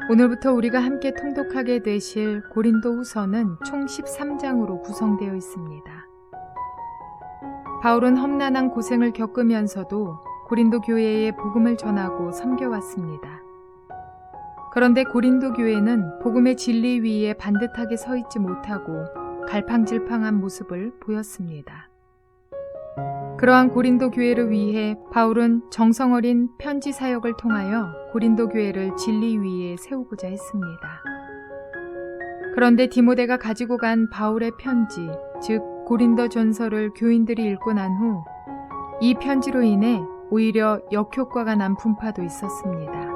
오늘부터 우리가 함께 통독하게 되실 고린도후서는 총 13장으로 구성되어 있습니다. 바울은 험난한 고생을 겪으면서도 고린도 교회에 복음을 전하고 섬겨왔습니다. 그런데 고린도 교회는 복음의 진리 위에 반듯하게 서 있지 못하고 갈팡질팡한 모습을 보였습니다. 그러한 고린도 교회를 위해 바울은 정성어린 편지 사역을 통하여 고린도 교회를 진리 위에 세우고자 했습니다. 그런데 디모데가 가지고 간 바울의 편지, 즉 고린도 전서를 교인들이 읽고 난 후 이 편지로 인해 오히려 역효과가 난 분파도 있었습니다.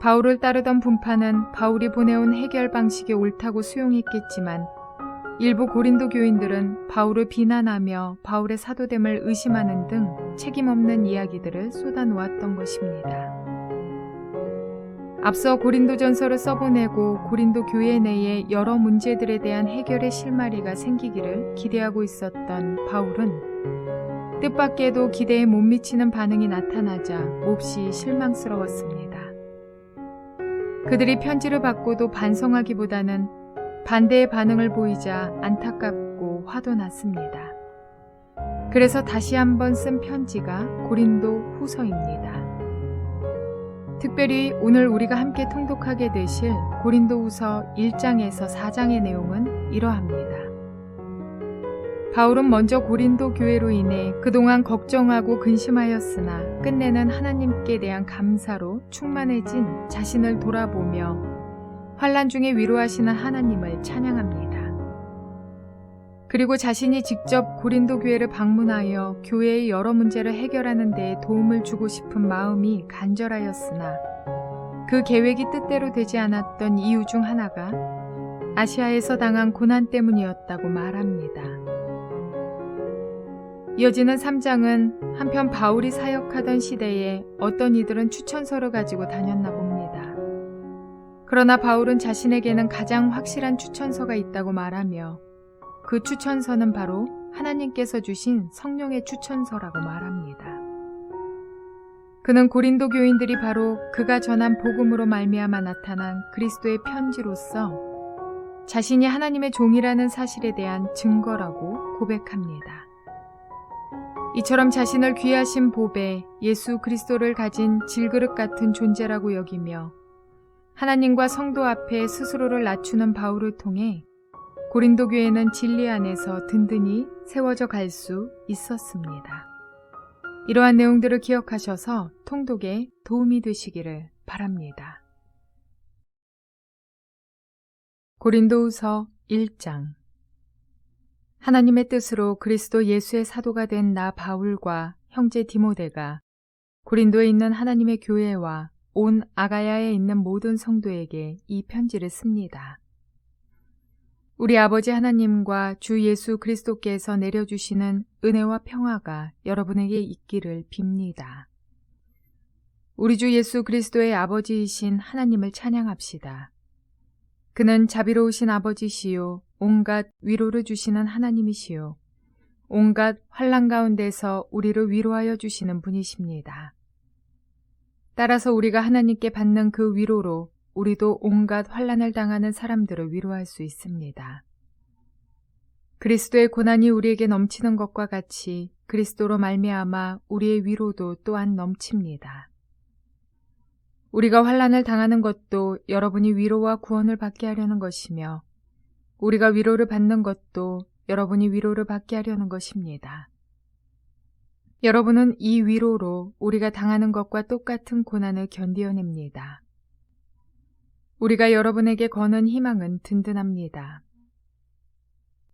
바울을 따르던 분파는 바울이 보내온 해결 방식이 옳다고 수용했겠지만 일부 고린도 교인들은 바울을 비난하며 바울의 사도됨을 의심하는 등 책임없는 이야기들을 쏟아놓았던 것입니다. 앞서 고린도전서를 써보내고 고린도 교회 내에 여러 문제들에 대한 해결의 실마리가 생기기를 기대하고 있었던 바울은 뜻밖에도 기대에 못 미치는 반응이 나타나자 몹시 실망스러웠습니다. 그들이 편지를 받고도 반성하기보다는 반대의 반응을 보이자 안타깝고 화도 났습니다. 그래서 다시 한번 쓴 편지가 고린도 후서입니다. 특별히 오늘 우리가 함께 통독하게 되실 고린도 후서 1장에서 4장의 내용은 이러합니다. 바울은 먼저 고린도 교회로 인해 그동안 걱정하고 근심하였으나 끝내는 하나님께 대한 감사로 충만해진 자신을 돌아보며 환난 중에 위로하시는 하나님을 찬양합니다. 그리고 자신이 직접 고린도 교회를 방문하여 교회의 여러 문제를 해결하는 데 도움을 주고 싶은 마음이 간절하였으나 그 계획이 뜻대로 되지 않았던 이유 중 하나가 아시아에서 당한 고난 때문이었다고 말합니다. 이어지는 3장은 한편 바울이 사역하던 시대에 어떤 이들은 추천서를 가지고 다녔나 봅니다. 그러나 바울은 자신에게는 가장 확실한 추천서가 있다고 말하며 그 추천서는 바로 하나님께서 주신 성령의 추천서라고 말합니다. 그는 고린도 교인들이 바로 그가 전한 복음으로 말미암아 나타난 그리스도의 편지로서 자신이 하나님의 종이라는 사실에 대한 증거라고 고백합니다. 이처럼 자신을 귀하신 보배 예수 그리스도를 가진 질그릇 같은 존재라고 여기며 하나님과 성도 앞에 스스로를 낮추는 바울을 통해 고린도 교회는 진리 안에서 든든히 세워져 갈 수 있었습니다. 이러한 내용들을 기억하셔서 통독에 도움이 되시기를 바랍니다. 고린도후서 1장. 하나님의 뜻으로 그리스도 예수의 사도가 된 나 바울과 형제 디모데가 고린도에 있는 하나님의 교회와 온 아가야에 있는 모든 성도에게 이 편지를 씁니다. 우리 아버지 하나님과 주 예수 그리스도께서 내려주시는 은혜와 평화가 여러분에게 있기를 빕니다. 우리 주 예수 그리스도의 아버지이신 하나님을 찬양합시다. 그는 자비로우신 아버지시요 온갖 위로를 주시는 하나님이시요 온갖 환난 가운데서 우리를 위로하여 주시는 분이십니다. 따라서 우리가 하나님께 받는 그 위로로 우리도 온갖 환난을 당하는 사람들을 위로할 수 있습니다. 그리스도의 고난이 우리에게 넘치는 것과 같이 그리스도로 말미암아 우리의 위로도 또한 넘칩니다. 우리가 환난을 당하는 것도 여러분이 위로와 구원을 받게 하려는 것이며 우리가 위로를 받는 것도 여러분이 위로를 받게 하려는 것입니다. 여러분은 이 위로로 우리가 당하는 것과 똑같은 고난을 견디어냅니다. 우리가 여러분에게 거는 희망은 든든합니다.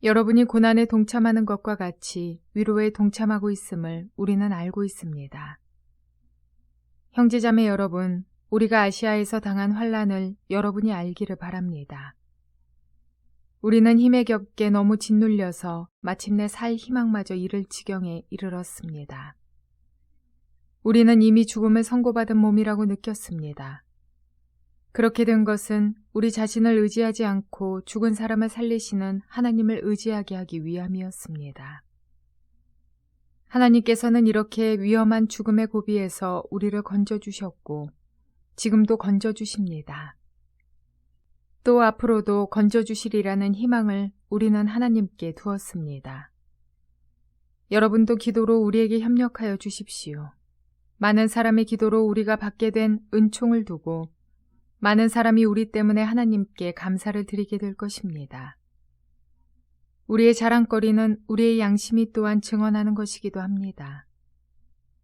여러분이 고난에 동참하는 것과 같이 위로에 동참하고 있음을 우리는 알고 있습니다. 형제자매 여러분, 우리가 아시아에서 당한 환난을 여러분이 알기를 바랍니다. 우리는 힘에 겹게 너무 짓눌려서 마침내 살 희망마저 잃을 지경에 이르렀습니다. 우리는 이미 죽음을 선고받은 몸이라고 느꼈습니다. 그렇게 된 것은 우리 자신을 의지하지 않고 죽은 사람을 살리시는 하나님을 의지하게 하기 위함이었습니다. 하나님께서는 이렇게 위험한 죽음의 고비에서 우리를 건져주셨고 지금도 건져주십니다. 또 앞으로도 건져주시리라는 희망을 우리는 하나님께 두었습니다. 여러분도 기도로 우리에게 협력하여 주십시오. 많은 사람의 기도로 우리가 받게 된 은총을 두고 많은 사람이 우리 때문에 하나님께 감사를 드리게 될 것입니다. 우리의 자랑거리는 우리의 양심이 또한 증언하는 것이기도 합니다.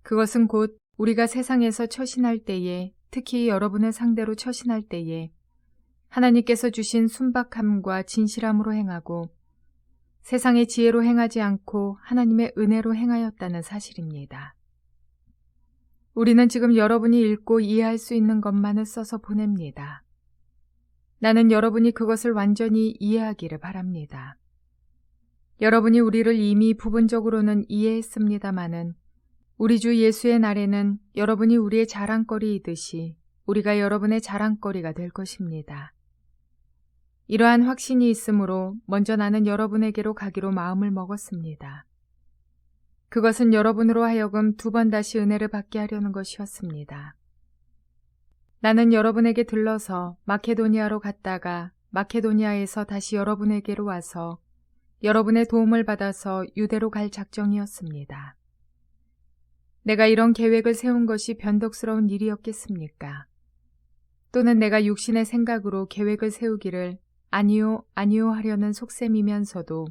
그것은 곧 우리가 세상에서 처신할 때에, 특히 여러분을 상대로 처신할 때에 하나님께서 주신 순박함과 진실함으로 행하고 세상의 지혜로 행하지 않고 하나님의 은혜로 행하였다는 사실입니다. 우리는 지금 여러분이 읽고 이해할 수 있는 것만을 써서 보냅니다. 나는 여러분이 그것을 완전히 이해하기를 바랍니다. 여러분이 우리를 이미 부분적으로는 이해했습니다마는 우리 주 예수의 날에는 여러분이 우리의 자랑거리이듯이 우리가 여러분의 자랑거리가 될 것입니다. 이러한 확신이 있으므로 먼저 나는 여러분에게로 가기로 마음을 먹었습니다. 그것은 여러분으로 하여금 2번 다시 은혜를 받게 하려는 것이었습니다. 나는 여러분에게 들러서 마케도니아로 갔다가 마케도니아에서 다시 여러분에게로 와서 여러분의 도움을 받아서 유대로 갈 작정이었습니다. 내가 이런 계획을 세운 것이 변덕스러운 일이었겠습니까? 또는 내가 육신의 생각으로 계획을 세우기를 아니요, 아니요 하려는 속셈이면서도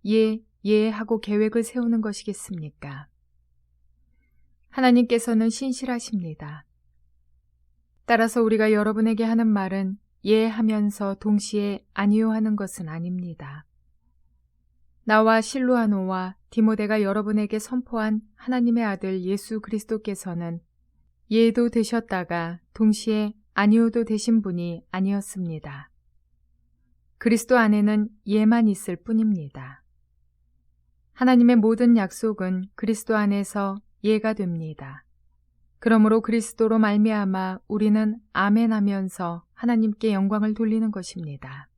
예 하고 계획을 세우는 것이겠습니까? 하나님께서는 신실하십니다. 따라서 우리가 여러분에게 하는 말은 예 하면서 동시에 아니요 하는 것은 아닙니다. 나와 실루아노와 디모데가 여러분에게 선포한 하나님의 아들 예수 그리스도께서는 예도 되셨다가 동시에 아니오도 되신 분이 아니었습니다. 그리스도 안에는 예만 있을 뿐입니다. 하나님의 모든 약속은 그리스도 안에서 예가 됩니다. 그러므로 그리스도로 말미암아 우리는 아멘 하면서 하나님께 영광을 돌리는 것입니다.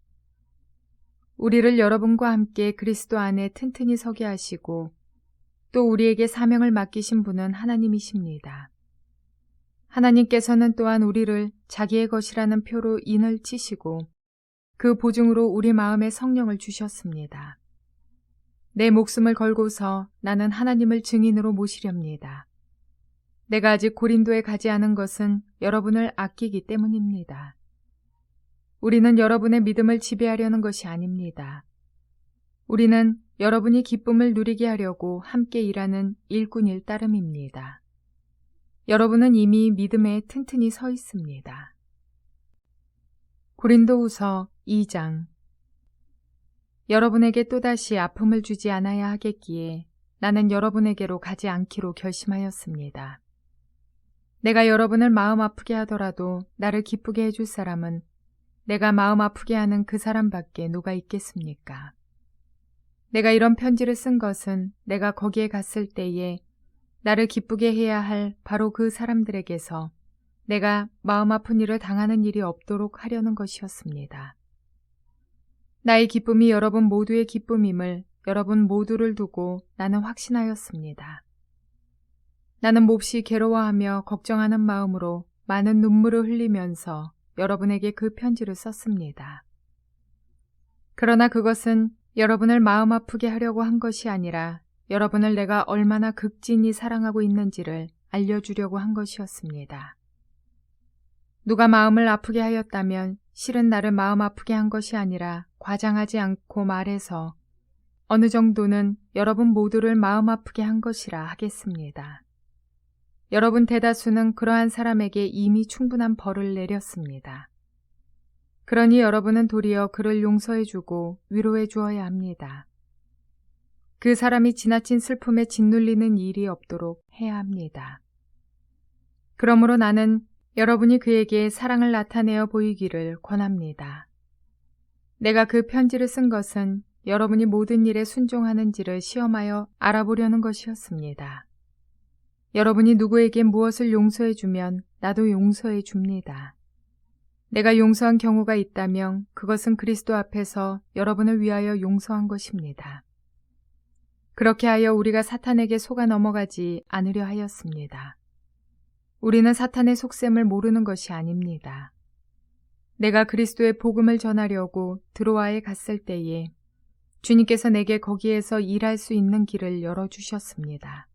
우리를 여러분과 함께 그리스도 안에 튼튼히 서게 하시고 또 우리에게 사명을 맡기신 분은 하나님이십니다. 하나님께서는 또한 우리를 자기의 것이라는 표로 인을 치시고 그 보증으로 우리 마음에 성령을 주셨습니다. 내 목숨을 걸고서 나는 하나님을 증인으로 모시렵니다. 내가 아직 고린도에 가지 않은 것은 여러분을 아끼기 때문입니다. 우리는 여러분의 믿음을 지배하려는 것이 아닙니다. 우리는 여러분이 기쁨을 누리게 하려고 함께 일하는 일꾼일 따름입니다. 여러분은 이미 믿음에 튼튼히 서 있습니다. 고린도후서 2장. 여러분에게 또다시 아픔을 주지 않아야 하겠기에 나는 여러분에게로 가지 않기로 결심하였습니다. 내가 여러분을 마음 아프게 하더라도 나를 기쁘게 해줄 사람은 내가 마음 아프게 하는 그 사람밖에 누가 있겠습니까? 내가 이런 편지를 쓴 것은 내가 거기에 갔을 때에 나를 기쁘게 해야 할 바로 그 사람들에게서 내가 마음 아픈 일을 당하는 일이 없도록 하려는 것이었습니다. 나의 기쁨이 여러분 모두의 기쁨임을 여러분 모두를 두고 나는 확신하였습니다. 나는 몹시 괴로워하며 걱정하는 마음으로 많은 눈물을 흘리면서 여러분에게 그 편지를 썼습니다. 그러나 그것은 여러분을 마음 아프게 하려고 한 것이 아니라 여러분을 내가 얼마나 극진히 사랑하고 있는지를 알려주려고 한 것이었습니다. 누가 마음을 아프게 하였다면 실은 나를 마음 아프게 한 것이 아니라 과장하지 않고 말해서 어느 정도는 여러분 모두를 마음 아프게 한 것이라 하겠습니다. 여러분 대다수는 그러한 사람에게 이미 충분한 벌을 내렸습니다. 그러니 여러분은 도리어 그를 용서해주고 위로해 주어야 합니다. 그 사람이 지나친 슬픔에 짓눌리는 일이 없도록 해야 합니다. 그러므로 나는 여러분이 그에게 사랑을 나타내어 보이기를 권합니다. 내가 그 편지를 쓴 것은 여러분이 모든 일에 순종하는지를 시험하여 알아보려는 것이었습니다. 여러분이 누구에게 무엇을 용서해 주면 나도 용서해 줍니다. 내가 용서한 경우가 있다면 그것은 그리스도 앞에서 여러분을 위하여 용서한 것입니다. 그렇게 하여 우리가 사탄에게 속아 넘어가지 않으려 하였습니다. 우리는 사탄의 속셈을 모르는 것이 아닙니다. 내가 그리스도의 복음을 전하려고 드로아에 갔을 때에 주님께서 내게 거기에서 일할 수 있는 길을 열어주셨습니다.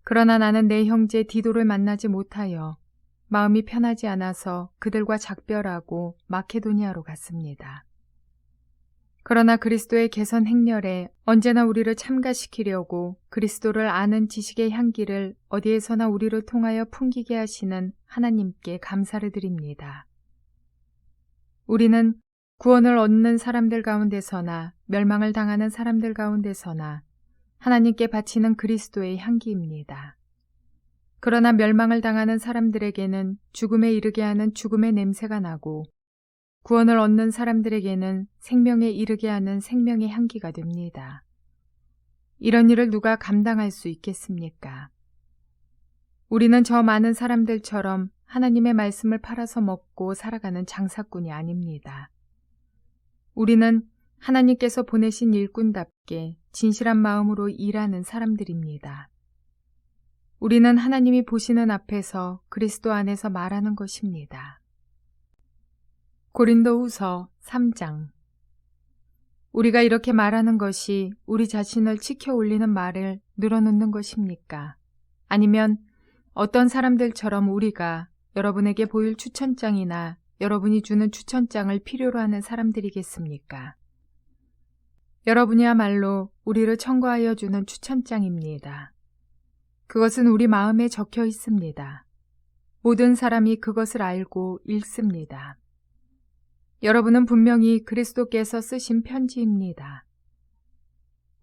그러나 나는 내 형제 디도를 만나지 못하여 마음이 편하지 않아서 그들과 작별하고 마케도니아로 갔습니다. 그러나 그리스도의 개선 행렬에 언제나 우리를 참가시키려고 그리스도를 아는 지식의 향기를 어디에서나 우리를 통하여 풍기게 하시는 하나님께 감사를 드립니다. 우리는 구원을 얻는 사람들 가운데서나 멸망을 당하는 사람들 가운데서나 하나님께 바치는 그리스도의 향기입니다. 그러나 멸망을 당하는 사람들에게는 죽음에 이르게 하는 죽음의 냄새가 나고 구원을 얻는 사람들에게는 생명에 이르게 하는 생명의 향기가 됩니다. 이런 일을 누가 감당할 수 있겠습니까? 우리는 저 많은 사람들처럼 하나님의 말씀을 팔아서 먹고 살아가는 장사꾼이 아닙니다. 우리는 하나님께서 보내신 일꾼답게 진실한 마음으로 일하는 사람들입니다. 우리는 하나님이 보시는 앞에서 그리스도 안에서 말하는 것입니다. 고린도후서 3장. 우리가 이렇게 말하는 것이 우리 자신을 치켜 올리는 말을 늘어놓는 것입니까? 아니면 어떤 사람들처럼 우리가 여러분에게 보일 추천장이나 여러분이 주는 추천장을 필요로 하는 사람들이겠습니까? 여러분이야말로 우리를 청구하여 주는 추천장입니다. 그것은 우리 마음에 적혀 있습니다. 모든 사람이 그것을 알고 읽습니다. 여러분은 분명히 그리스도께서 쓰신 편지입니다.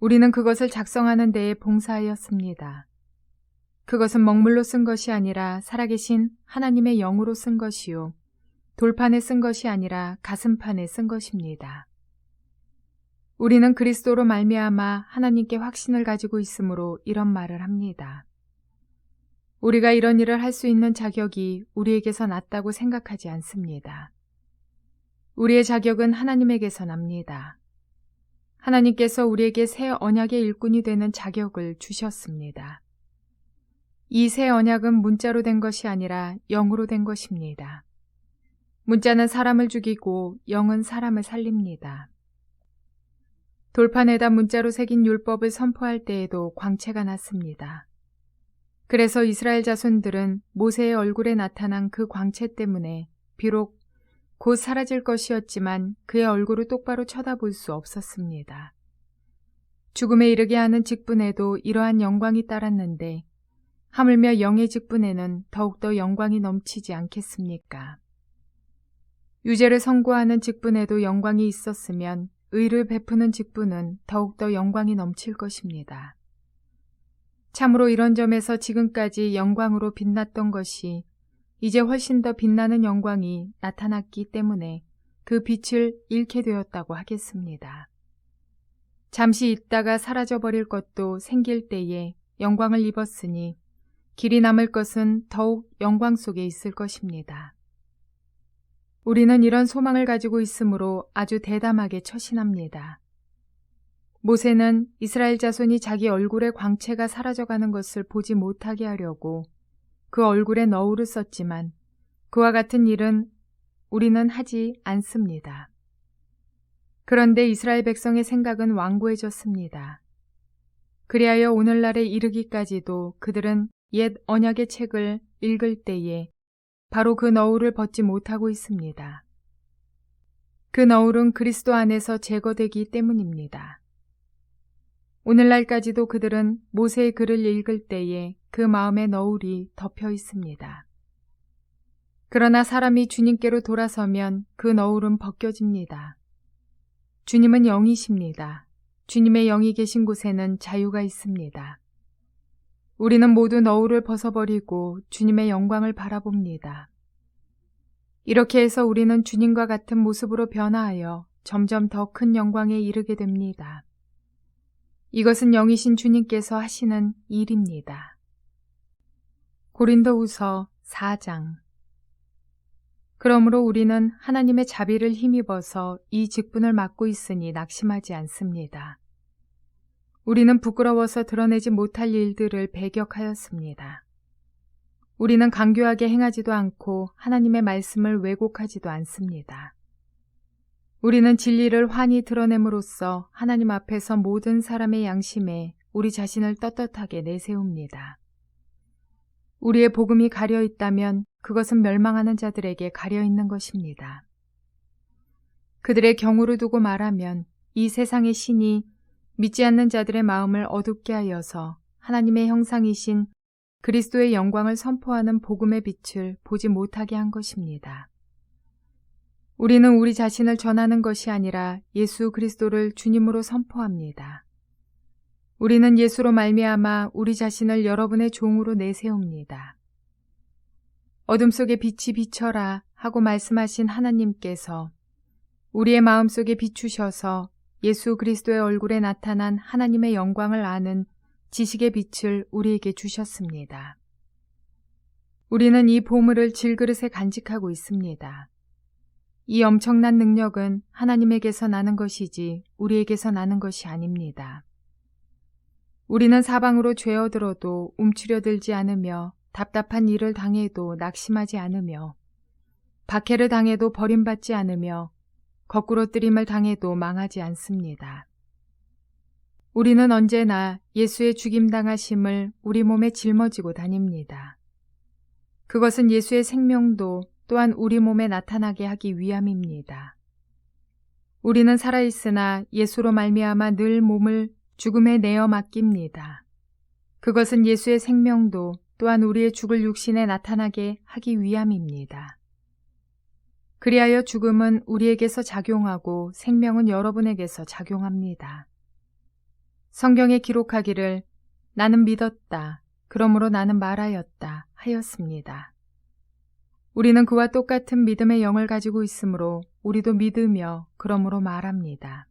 우리는 그것을 작성하는 데에 봉사하였습니다. 그것은 먹물로 쓴 것이 아니라 살아계신 하나님의 영으로 쓴 것이요 돌판에 쓴 것이 아니라 가슴판에 쓴 것입니다. 우리는 그리스도로 말미암아 하나님께 확신을 가지고 있으므로 이런 말을 합니다. 우리가 이런 일을 할 수 있는 자격이 우리에게서 났다고 생각하지 않습니다. 우리의 자격은 하나님에게서 납니다. 하나님께서 우리에게 새 언약의 일꾼이 되는 자격을 주셨습니다. 이 새 언약은 문자로 된 것이 아니라 영으로 된 것입니다. 문자는 사람을 죽이고 영은 사람을 살립니다. 돌판에다 문자로 새긴 율법을 선포할 때에도 광채가 났습니다. 그래서 이스라엘 자손들은 모세의 얼굴에 나타난 그 광채 때문에 비록 곧 사라질 것이었지만 그의 얼굴을 똑바로 쳐다볼 수 없었습니다. 죽음에 이르게 하는 직분에도 이러한 영광이 따랐는데 하물며 영의 직분에는 더욱더 영광이 넘치지 않겠습니까? 유죄를 선고하는 직분에도 영광이 있었으면 의를 베푸는 직분은 더욱더 영광이 넘칠 것입니다. 참으로 이런 점에서 지금까지 영광으로 빛났던 것이 이제 훨씬 더 빛나는 영광이 나타났기 때문에 그 빛을 잃게 되었다고 하겠습니다. 잠시 있다가 사라져버릴 것도 생길 때에 영광을 입었으니 길이 남을 것은 더욱 영광 속에 있을 것입니다. 우리는 이런 소망을 가지고 있으므로 아주 대담하게 처신합니다. 모세는 이스라엘 자손이 자기 얼굴의 광채가 사라져가는 것을 보지 못하게 하려고 그 얼굴에 너울을 썼지만 그와 같은 일은 우리는 하지 않습니다. 그런데 이스라엘 백성의 생각은 완고해졌습니다. 그리하여 오늘날에 이르기까지도 그들은 옛 언약의 책을 읽을 때에 바로 그 너울을 벗지 못하고 있습니다. 그 너울은 그리스도 안에서 제거되기 때문입니다. 오늘날까지도 그들은 모세의 글을 읽을 때에 그 마음의 너울이 덮여 있습니다. 그러나 사람이 주님께로 돌아서면 그 너울은 벗겨집니다. 주님은 영이십니다. 주님의 영이 계신 곳에는 자유가 있습니다. 우리는 모두 너울을 벗어버리고 주님의 영광을 바라봅니다. 이렇게 해서 우리는 주님과 같은 모습으로 변화하여 점점 더 큰 영광에 이르게 됩니다. 이것은 영이신 주님께서 하시는 일입니다. 고린도후서 4장. 그러므로 우리는 하나님의 자비를 힘입어서 이 직분을 맡고 있으니 낙심하지 않습니다. 우리는 부끄러워서 드러내지 못할 일들을 배격하였습니다. 우리는 강교하게 행하지도 않고 하나님의 말씀을 왜곡하지도 않습니다. 우리는 진리를 환히 드러냄으로써 하나님 앞에서 모든 사람의 양심에 우리 자신을 떳떳하게 내세웁니다. 우리의 복음이 가려 있다면 그것은 멸망하는 자들에게 가려 있는 것입니다. 그들의 경우를 두고 말하면 이 세상의 신이 믿지 않는 자들의 마음을 어둡게 하여서 하나님의 형상이신 그리스도의 영광을 선포하는 복음의 빛을 보지 못하게 한 것입니다. 우리는 우리 자신을 전하는 것이 아니라 예수 그리스도를 주님으로 선포합니다. 우리는 예수로 말미암아 우리 자신을 여러분의 종으로 내세웁니다. 어둠 속에 빛이 비춰라 하고 말씀하신 하나님께서 우리의 마음속에 비추셔서 예수 그리스도의 얼굴에 나타난 하나님의 영광을 아는 지식의 빛을 우리에게 주셨습니다. 우리는 이 보물을 질그릇에 간직하고 있습니다. 이 엄청난 능력은 하나님에게서 나는 것이지 우리에게서 나는 것이 아닙니다. 우리는 사방으로 죄어들어도 움츠려들지 않으며 답답한 일을 당해도 낙심하지 않으며 박해를 당해도 버림받지 않으며 거꾸로뜨림을 당해도 망하지 않습니다. 우리는 언제나 예수의 죽임당하심을 우리 몸에 짊어지고 다닙니다. 그것은 예수의 생명도 또한 우리 몸에 나타나게 하기 위함입니다. 우리는 살아있으나 예수로 말미암아 늘 몸을 죽음에 내어 맡깁니다. 그것은 예수의 생명도 또한 우리의 죽을 육신에 나타나게 하기 위함입니다. 그리하여 죽음은 우리에게서 작용하고 생명은 여러분에게서 작용합니다. 성경에 기록하기를 나는 믿었다. 그러므로 나는 말하였다. 하였습니다. 우리는 그와 똑같은 믿음의 영을 가지고 있으므로 우리도 믿으며 그러므로 말합니다.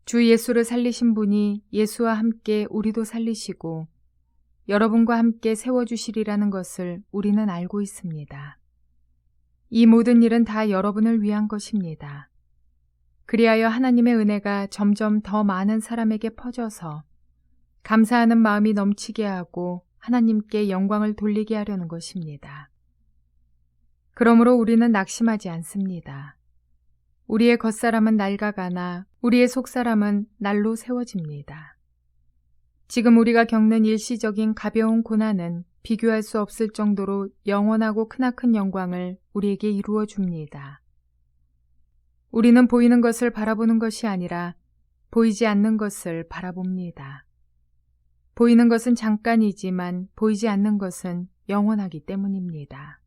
주 예수를 살리신 분이 예수와 함께 우리도 살리시고 여러분과 함께 세워주시리라는 것을 우리는 알고 있습니다. 이 모든 일은 다 여러분을 위한 것입니다. 그리하여 하나님의 은혜가 점점 더 많은 사람에게 퍼져서 감사하는 마음이 넘치게 하고 하나님께 영광을 돌리게 하려는 것입니다. 그러므로 우리는 낙심하지 않습니다. 우리의 겉사람은 낡아가나 우리의 속사람은 날로 세워집니다. 지금 우리가 겪는 일시적인 가벼운 고난은 비교할 수 없을 정도로 영원하고 크나큰 영광을 우리에게 이루어 줍니다. 우리는 보이는 것을 바라보는 것이 아니라 보이지 않는 것을 바라봅니다. 보이는 것은 잠깐이지만 보이지 않는 것은 영원하기 때문입니다.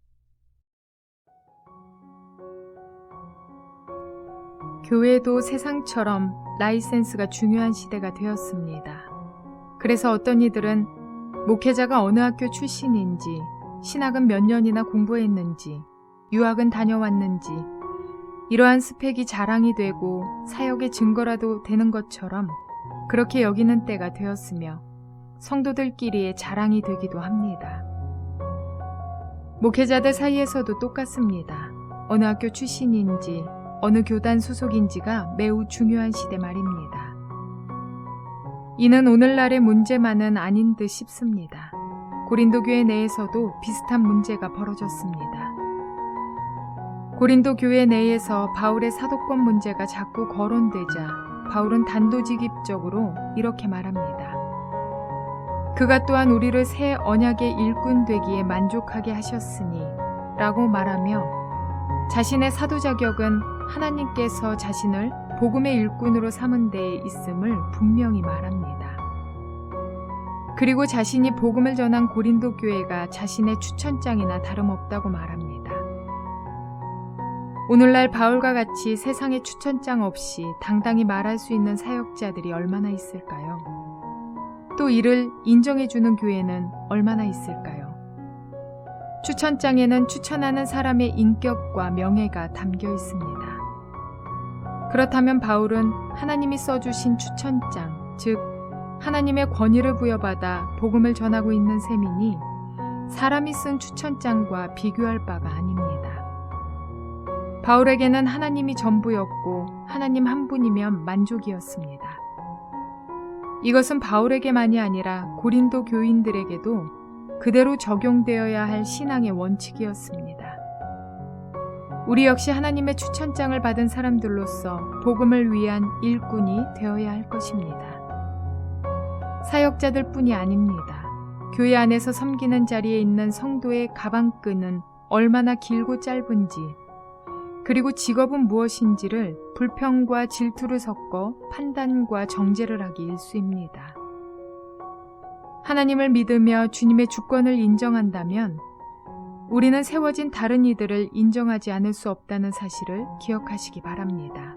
교회도 세상처럼 라이센스가 중요한 시대가 되었습니다. 그래서 어떤 이들은 목회자가 어느 학교 출신인지, 신학은 몇 년이나 공부했는지, 유학은 다녀왔는지, 이러한 스펙이 자랑이 되고 사역의 증거라도 되는 것처럼 그렇게 여기는 때가 되었으며 성도들끼리의 자랑이 되기도 합니다. 목회자들 사이에서도 똑같습니다. 어느 학교 출신인지, 어느 교단 소속인지가 매우 중요한 시대 말입니다. 이는 오늘날의 문제만은 아닌 듯 싶습니다. 고린도 교회 내에서도 비슷한 문제가 벌어졌습니다. 고린도 교회 내에서 바울의 사도권 문제가 자꾸 거론되자 바울은 단도직입적으로 이렇게 말합니다. 그가 또한 우리를 새 언약의 일꾼 되기에 만족하게 하셨으니 라고 말하며 자신의 사도 자격은 하나님께서 자신을 복음의 일꾼으로 삼은 데에 있음을 분명히 말합니다. 그리고 자신이 복음을 전한 고린도 교회가 자신의 추천장이나 다름없다고 말합니다. 오늘날 바울과 같이 세상에 추천장 없이 당당히 말할 수 있는 사역자들이 얼마나 있을까요? 또 이를 인정해주는 교회는 얼마나 있을까요? 추천장에는 추천하는 사람의 인격과 명예가 담겨 있습니다. 그렇다면 바울은 하나님이 써주신 추천장, 즉 하나님의 권위를 부여받아 복음을 전하고 있는 셈이니 사람이 쓴 추천장과 비교할 바가 아닙니다. 바울에게는 하나님이 전부였고 하나님 한 분이면 만족이었습니다. 이것은 바울에게만이 아니라 고린도 교인들에게도 그대로 적용되어야 할 신앙의 원칙이었습니다. 우리 역시 하나님의 추천장을 받은 사람들로서 복음을 위한 일꾼이 되어야 할 것입니다. 사역자들 뿐이 아닙니다. 교회 안에서 섬기는 자리에 있는 성도의 가방끈은 얼마나 길고 짧은지, 그리고 직업은 무엇인지를 불평과 질투를 섞어 판단과 정죄를 하기 일쑤입니다. 하나님을 믿으며 주님의 주권을 인정한다면 우리는 세워진 다른 이들을 인정하지 않을 수 없다는 사실을 기억하시기 바랍니다.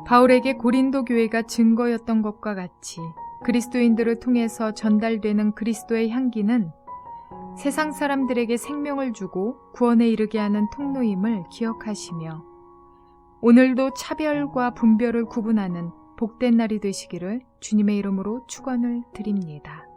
바울에게 고린도 교회가 증거였던 것과 같이 그리스도인들을 통해서 전달되는 그리스도의 향기는 세상 사람들에게 생명을 주고 구원에 이르게 하는 통로임을 기억하시며 오늘도 차별과 분별을 구분하는 복된 날이 되시기를 주님의 이름으로 축원을 드립니다.